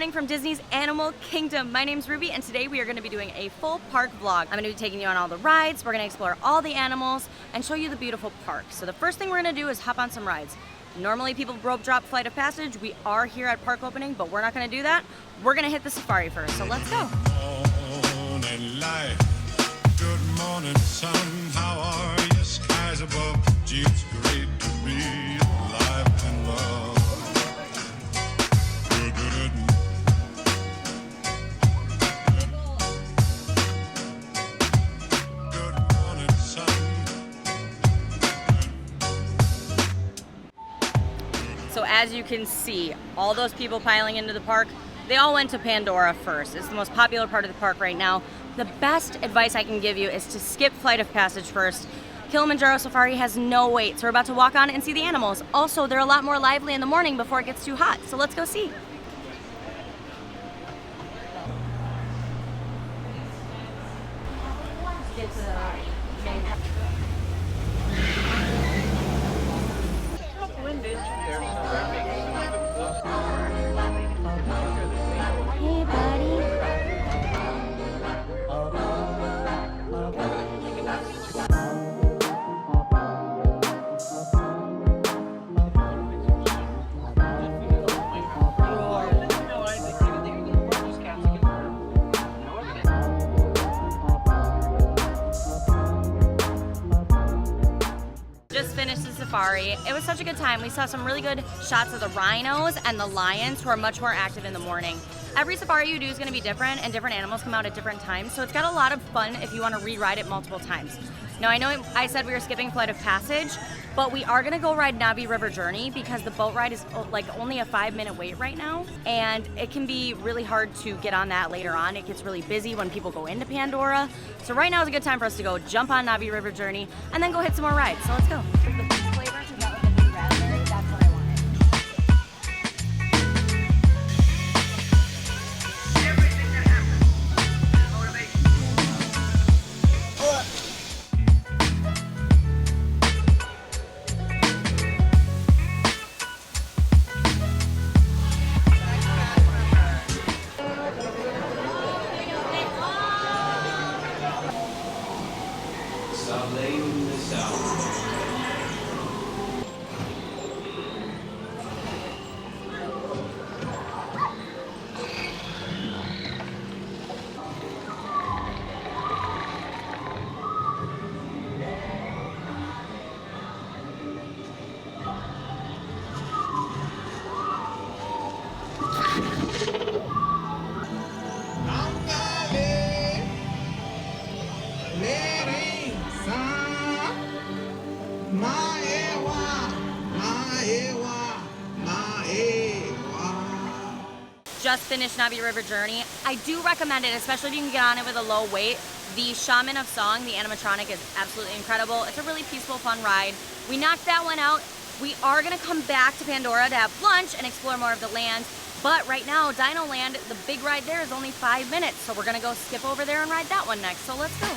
morning from Disney's Animal Kingdom. My name's Ruby, and today we are going to be doing a full park vlog. I'm going to be taking you on all the rides, we're going to explore all the animals, and show you the beautiful park. So the first thing we're going to do is hop on some rides. Normally people rope drop Flight of Passage. We are here at park opening, but we're not going to do that. We're going to hit the safari first, so let's go. Good morning, sun. How are you? Skies above. Gee, it's great to be alive and love. Good morning, sun. So as you can see, all those people piling into the park, they all went to Pandora first. It's the most popular part of the park right now. The best advice I can give you is to skip Flight of Passage first. Kilimanjaro Safari has no wait, so we're about to walk on and see the animals. Also, they're a lot more lively in the morning before it gets too hot, so let's go see. Hey, buddy. Just finished the safari. It was such a good time. We saw some really good shots of the rhinos and the lions, who are much more active in the morning. Every safari you do is going to be different, and different animals come out at different times, so it's got a lot of fun if you want to re-ride it multiple times. Now, I know I said we were skipping Flight of Passage, but we are going to go ride Navi River Journey because the boat ride is like only a 5-minute wait right now, and it can be really hard to get on that later on. It gets really busy when people go into Pandora. So right now is a good time for us to go jump on Navi River Journey and then go hit some more rides. So let's go. Just finished Navi River Journey. I do recommend it, especially if you can get on it with a low weight. The Shaman of Song, the animatronic, is absolutely incredible. It's a really peaceful, fun ride. We knocked that one out. We are gonna come back to Pandora to have lunch and explore more of the land. But right now, Dinoland, the big ride there is only 5 minutes. So we're gonna go skip over there and ride that one next. So let's go.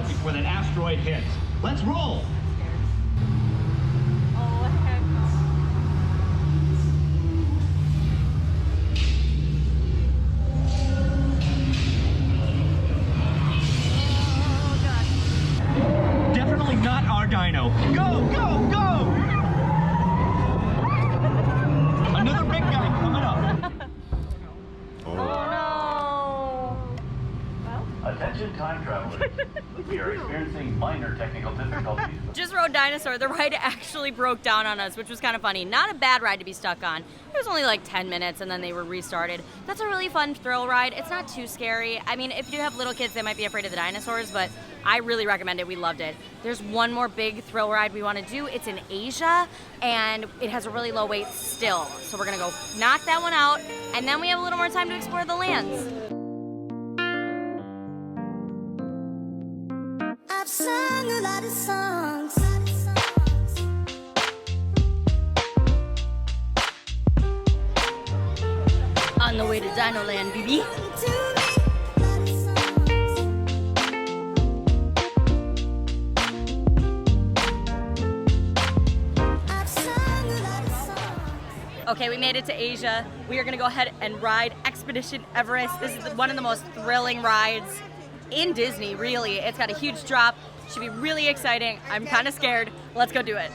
Before that asteroid hits. Let's roll! Oh, heck no. Oh, God. Definitely not our dino. Go, go, go! Another big guy coming up. Oh, no. Well. Attention time travelers. We are experiencing minor technical difficulties. Just rode Dinosaur. The ride actually broke down on us, which was kind of funny. Not a bad ride to be stuck on. It was only like 10 minutes and then they were restarted. That's a really fun thrill ride. It's not too scary. I mean, if you have little kids, they might be afraid of the dinosaurs, but I really recommend it. We loved it. There's one more big thrill ride we want to do. It's in Asia, and it has a really low wait still. So we're going to go knock that one out, and then we have a little more time to explore the lands. I've sung a lot of songs. On the way to Dinoland, baby. Okay, we made it to Asia. We are gonna go ahead and ride Expedition Everest. This is one of the most thrilling rides in Disney, really. It's got a huge drop. Should be really exciting. I'm kind of scared. Let's go do it.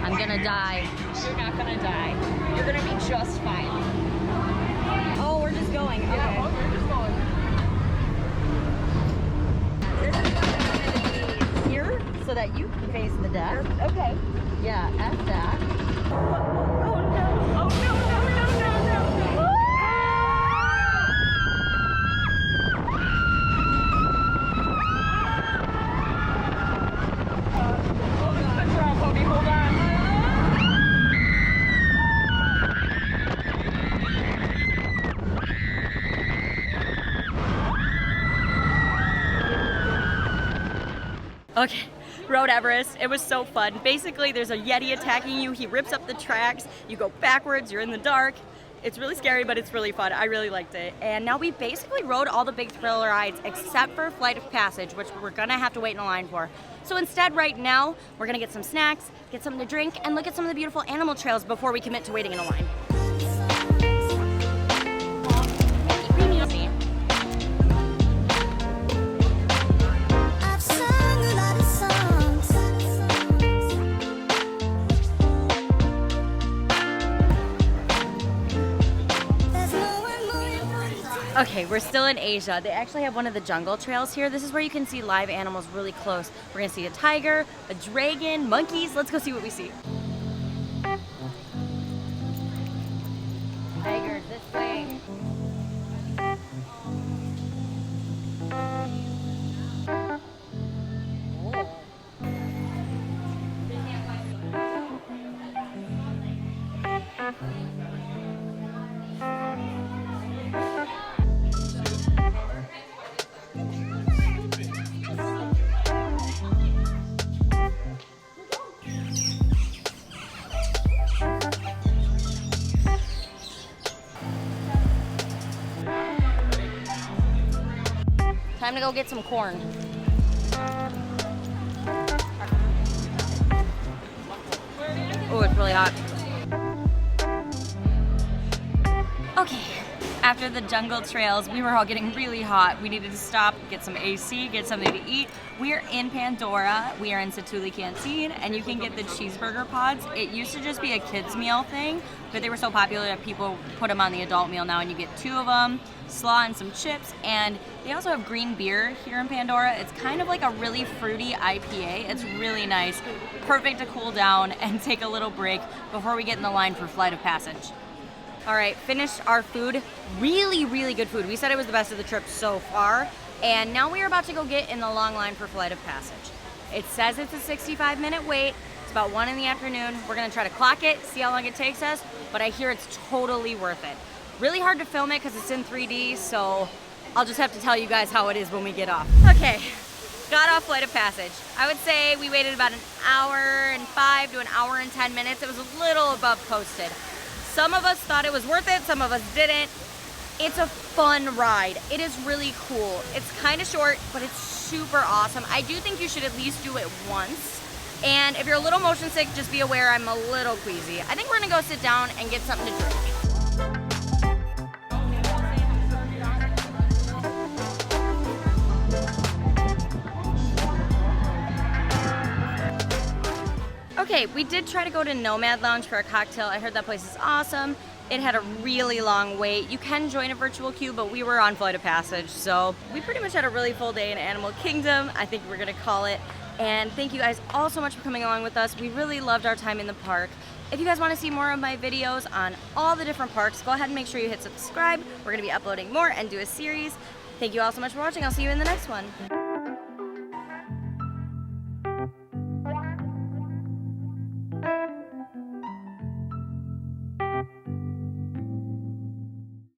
I'm gonna die. You're not gonna die. You're gonna be just fine. Oh, we're just going. Okay. Yeah, we're just going. This is gonna be here so that you can face the deck. Okay. Yeah, F that. Oh no! Oh no! No! Hold the drop, Bobby. Hold on. Okay, rode Everest. It was so fun. Basically, there's a Yeti attacking you. He rips up the tracks. You go backwards. You're in the dark. It's really scary, but it's really fun. I really liked it. And now we basically rode all the big thrill rides except for Flight of Passage, which we're gonna have to wait in a line for. So instead, right now, we're gonna get some snacks, get something to drink, and look at some of the beautiful animal trails before we commit to waiting in a line. I've sung a lot of songs. There's no one more important. Okay, we're still in Asia. They actually have one of the jungle trails here. This is where you can see live animals really close. We're gonna see a tiger, a dragon, monkeys. Let's go see what we see. Tigers this way. Time to go get some corn. Oh, it's really hot. Okay, after the jungle trails, we were all getting really hot. We needed to stop, get some AC, get something to eat. We are in Pandora. We are in Cetuli Canteen, and you can get the cheeseburger pods. It used to just be a kids meal thing, but they were so popular that people put them on the adult meal now, and you get 2 of them, slaw and some chips, and they also have green beer here in Pandora. It's kind of like a really fruity IPA. It's really nice, perfect to cool down and take a little break before we get in the line for Flight of Passage. All right, finished our food. Really, really good food. We said it was the best of the trip so far. And now we are about to go get in the long line for Flight of Passage. It says it's a 65-minute wait. It's about 1 in the afternoon. We're gonna try to clock it, see how long it takes us, but I hear it's totally worth it. Really hard to film it because it's in 3D, so I'll just have to tell you guys how it is when we get off. Okay, got off Flight of Passage. I would say we waited about 1 hour and 5 to 1 hour and 10 minutes. It was a little above posted. Some of us thought it was worth it, some of us didn't. It's a fun ride. It is really cool. It's kind of short, but it's super awesome. I do think you should at least do it once. And if you're a little motion sick, just be aware I'm a little queasy. I think we're gonna go sit down and get something to drink. Okay, we did try to go to Nomad Lounge for a cocktail. I heard that place is awesome. It had a really long wait. You can join a virtual queue, but we were on Flight of Passage, so we pretty much had a really full day in Animal Kingdom, I think we're gonna call it. And thank you guys all so much for coming along with us. We really loved our time in the park. If you guys want to see more of my videos on all the different parks, go ahead and make sure you hit subscribe. We're gonna be uploading more and do a series. Thank you all so much for watching. I'll see you in the next one.